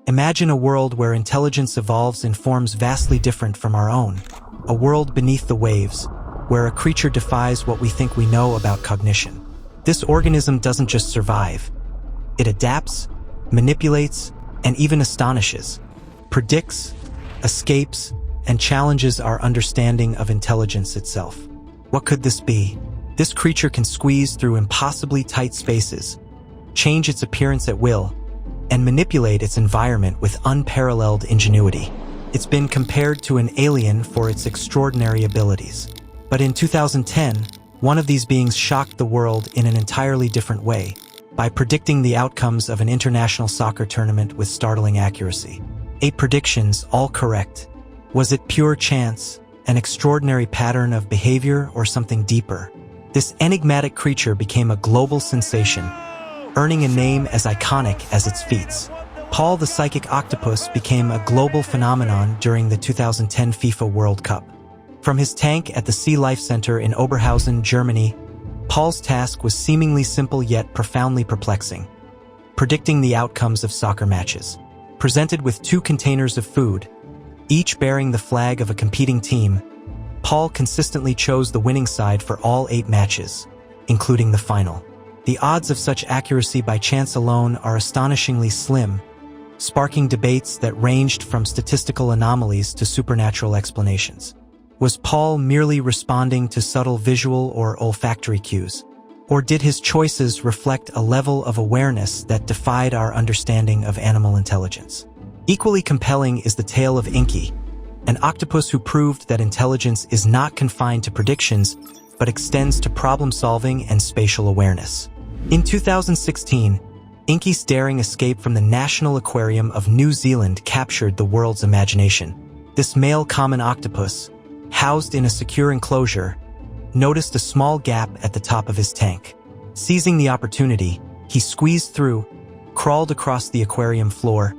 Imagine a world where intelligence evolves in forms vastly different from our own. A world beneath the waves, where a creature defies what we think we know about cognition. This organism doesn't just survive. It adapts, manipulates, and even astonishes, predicts, escapes, and challenges our understanding of intelligence itself. What could this be? This creature can squeeze through impossibly tight spaces, change its appearance at will, and manipulate its environment with unparalleled ingenuity. It's been compared to an alien for its extraordinary abilities. But in 2010, one of these beings shocked the world in an entirely different way, by predicting the outcomes of an international soccer tournament with startling accuracy. 8 predictions, all correct. Was it pure chance, an extraordinary pattern of behavior, or something deeper? This enigmatic creature became a global sensation, earning a name as iconic as its feats. Paul the Psychic Octopus became a global phenomenon during the 2010 FIFA World Cup. From his tank at the Sea Life Center in Oberhausen, Germany, Paul's task was seemingly simple yet profoundly perplexing: predicting the outcomes of soccer matches. Presented with 2 containers of food, each bearing the flag of a competing team, Paul consistently chose the winning side for all 8 matches, including the final. The odds of such accuracy by chance alone are astonishingly slim, sparking debates that ranged from statistical anomalies to supernatural explanations. Was Paul merely responding to subtle visual or olfactory cues? Or did his choices reflect a level of awareness that defied our understanding of animal intelligence? Equally compelling is the tale of Inky, an octopus who proved that intelligence is not confined to predictions, but extends to problem-solving and spatial awareness. In 2016, Inky's daring escape from the National Aquarium of New Zealand captured the world's imagination. This male common octopus, housed in a secure enclosure, noticed a small gap at the top of his tank. Seizing the opportunity, he squeezed through, crawled across the aquarium floor,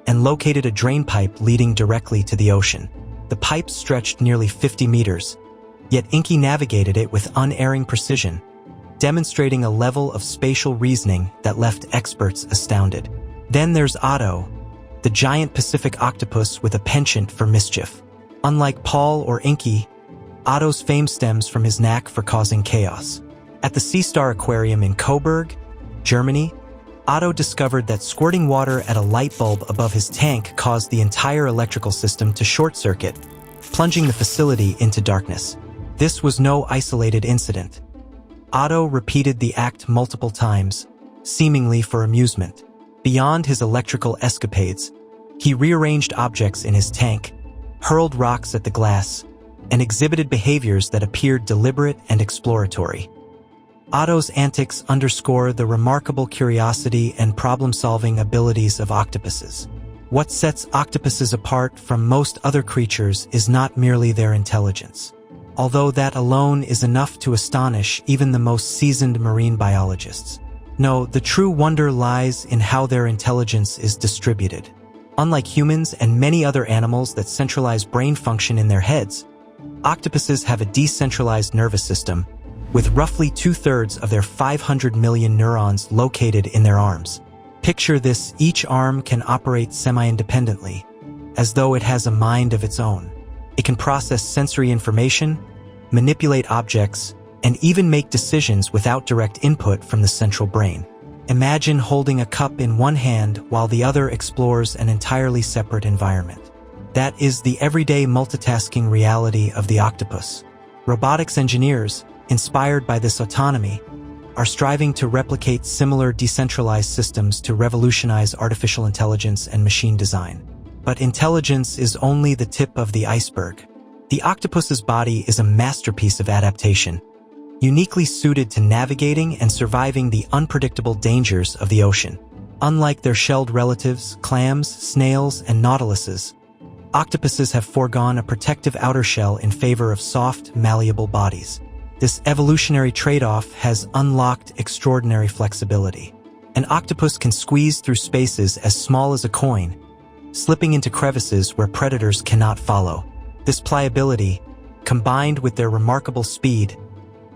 and located a drain pipe leading directly to the ocean. The pipe stretched nearly 50 meters, yet Inky navigated it with unerring precision, demonstrating a level of spatial reasoning that left experts astounded. Then there's Otto, the giant Pacific octopus with a penchant for mischief. Unlike Paul or Inky, Otto's fame stems from his knack for causing chaos. At the Sea Star Aquarium in Coburg, Germany, Otto discovered that squirting water at a light bulb above his tank caused the entire electrical system to short-circuit, plunging the facility into darkness. This was no isolated incident. Otto repeated the act multiple times, seemingly for amusement. Beyond his electrical escapades, he rearranged objects in his tank, hurled rocks at the glass, and exhibited behaviors that appeared deliberate and exploratory. Otto's antics underscore the remarkable curiosity and problem-solving abilities of octopuses. What sets octopuses apart from most other creatures is not merely their intelligence, although that alone is enough to astonish even the most seasoned marine biologists. No, the true wonder lies in how their intelligence is distributed. Unlike humans and many other animals that centralize brain function in their heads, octopuses have a decentralized nervous system, with roughly 2/3 of their 500 million neurons located in their arms. Picture this: each arm can operate semi-independently, as though it has a mind of its own. It can process sensory information, manipulate objects, and even make decisions without direct input from the central brain. Imagine holding a cup in one hand while the other explores an entirely separate environment. That is the everyday multitasking reality of the octopus. Robotics engineers, inspired by this autonomy, are striving to replicate similar decentralized systems to revolutionize artificial intelligence and machine design. But intelligence is only the tip of the iceberg. The octopus's body is a masterpiece of adaptation, uniquely suited to navigating and surviving the unpredictable dangers of the ocean. Unlike their shelled relatives, clams, snails, and nautiluses, octopuses have foregone a protective outer shell in favor of soft, malleable bodies. This evolutionary trade-off has unlocked extraordinary flexibility. An octopus can squeeze through spaces as small as a coin, slipping into crevices where predators cannot follow. This pliability, combined with their remarkable speed,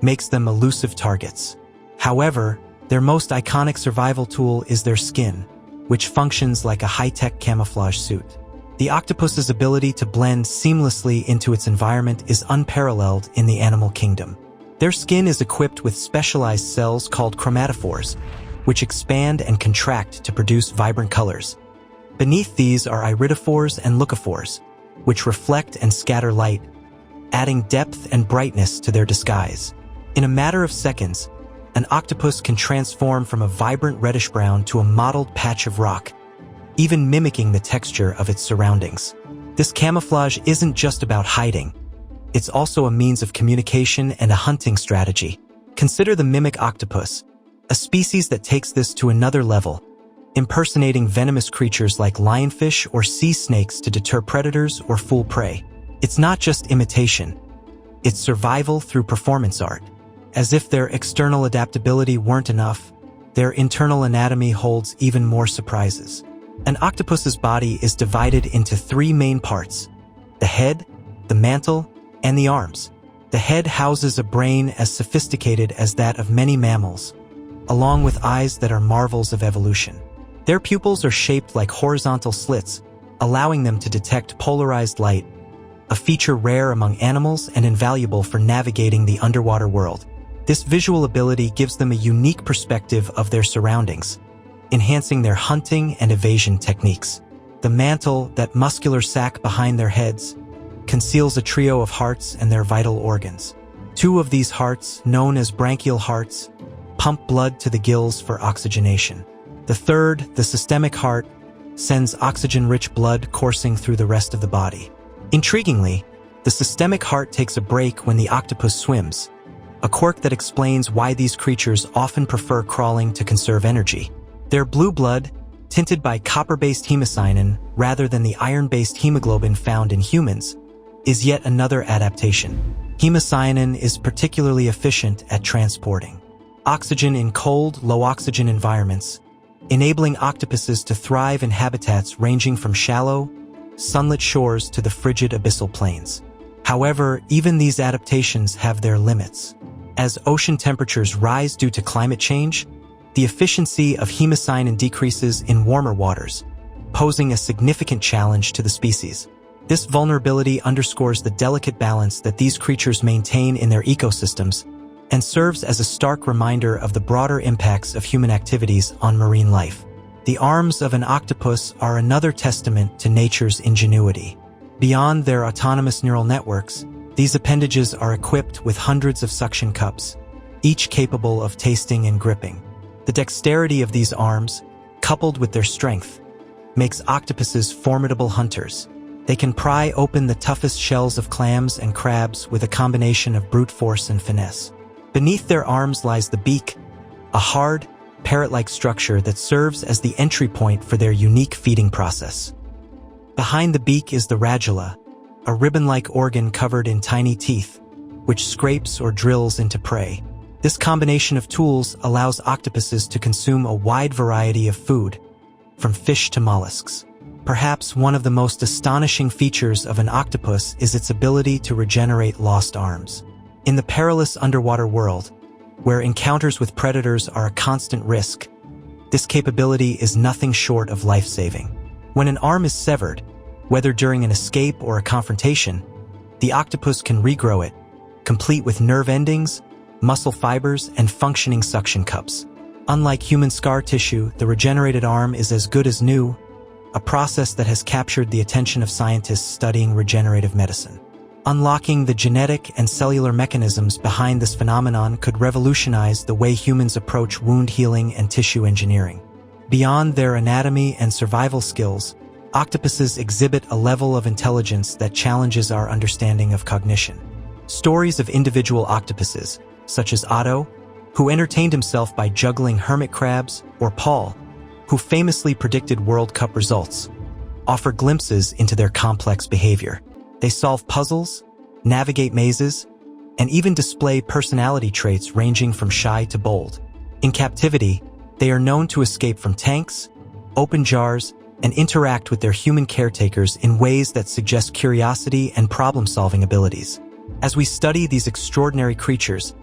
makes them elusive targets. However, their most iconic survival tool is their skin. which functions like a high-tech camouflage suit. The octopus's ability to blend seamlessly into its environment is unparalleled in the animal kingdom. Their skin is equipped with specialized cells called chromatophores, which expand and contract to produce vibrant colors. Beneath these are iridophores and leucophores, which reflect and scatter light, adding depth and brightness to their disguise. In a matter of seconds, an octopus can transform from a vibrant reddish-brown to a mottled patch of rock, even mimicking the texture of its surroundings. This camouflage isn't just about hiding. It's also a means of communication and a hunting strategy. Consider the mimic octopus, a species that takes this to another level, impersonating venomous creatures like lionfish or sea snakes to deter predators or fool prey. It's not just imitation, it's survival through performance art. As if their external adaptability weren't enough, their internal anatomy holds even more surprises. An octopus's body is divided into three main parts: the head, the mantle, and the arms. The head houses a brain as sophisticated as that of many mammals, along with eyes that are marvels of evolution. Their pupils are shaped like horizontal slits, allowing them to detect polarized light, a feature rare among animals and invaluable for navigating the underwater world. This visual ability gives them a unique perspective of their surroundings, enhancing their hunting and evasion techniques. The mantle, that muscular sac behind their heads, conceals a trio of hearts and their vital organs. Two of these hearts, known as branchial hearts, pump blood to the gills for oxygenation. The third, the systemic heart, sends oxygen-rich blood coursing through the rest of the body. Intriguingly, the systemic heart takes a break when the octopus swims, a quirk that explains why these creatures often prefer crawling to conserve energy. Their blue blood, tinted by copper-based hemocyanin rather than the iron-based hemoglobin found in humans, is yet another adaptation. Hemocyanin is particularly efficient at transporting oxygen in cold, low-oxygen environments, enabling octopuses to thrive in habitats ranging from shallow, sunlit shores to the frigid abyssal plains. However, even these adaptations have their limits. As ocean temperatures rise due to climate change, the efficiency of hemocyanin decreases in warmer waters, posing a significant challenge to the species. This vulnerability underscores the delicate balance that these creatures maintain in their ecosystems and serves as a stark reminder of the broader impacts of human activities on marine life. The arms of an octopus are another testament to nature's ingenuity. Beyond their autonomous neural networks, these appendages are equipped with hundreds of suction cups, each capable of tasting and gripping. The dexterity of these arms, coupled with their strength, makes octopuses formidable hunters. They can pry open the toughest shells of clams and crabs with a combination of brute force and finesse. Beneath their arms lies the beak, a hard, parrot-like structure that serves as the entry point for their unique feeding process. Behind the beak is the radula, a ribbon-like organ covered in tiny teeth, which scrapes or drills into prey. This combination of tools allows octopuses to consume a wide variety of food, from fish to mollusks. Perhaps one of the most astonishing features of an octopus is its ability to regenerate lost arms. In the perilous underwater world, where encounters with predators are a constant risk, this capability is nothing short of life-saving. When an arm is severed, whether during an escape or a confrontation, the octopus can regrow it, complete with nerve endings, muscle fibers, and functioning suction cups. Unlike human scar tissue, the regenerated arm is as good as new, a process that has captured the attention of scientists studying regenerative medicine. Unlocking the genetic and cellular mechanisms behind this phenomenon could revolutionize the way humans approach wound healing and tissue engineering. Beyond their anatomy and survival skills, octopuses exhibit a level of intelligence that challenges our understanding of cognition. Stories of individual octopuses, such as Otto, who entertained himself by juggling hermit crabs, or Paul, who famously predicted World Cup results, offer glimpses into their complex behavior. They solve puzzles, navigate mazes, and even display personality traits ranging from shy to bold. In captivity, they are known to escape from tanks, open jars, and interact with their human caretakers in ways that suggest curiosity and problem-solving abilities. As we study these extraordinary creatures,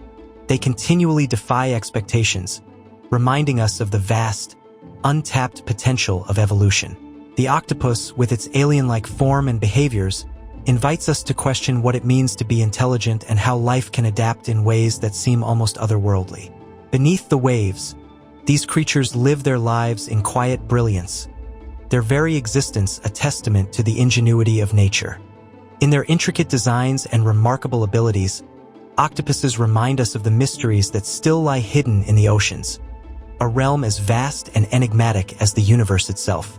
they continually defy expectations, reminding us of the vast, untapped potential of evolution. The octopus, with its alien-like form and behaviors, invites us to question what it means to be intelligent and how life can adapt in ways that seem almost otherworldly. Beneath the waves, these creatures live their lives in quiet brilliance, their very existence a testament to the ingenuity of nature. In their intricate designs and remarkable abilities, octopuses remind us of the mysteries that still lie hidden in the oceans, a realm as vast and enigmatic as the universe itself.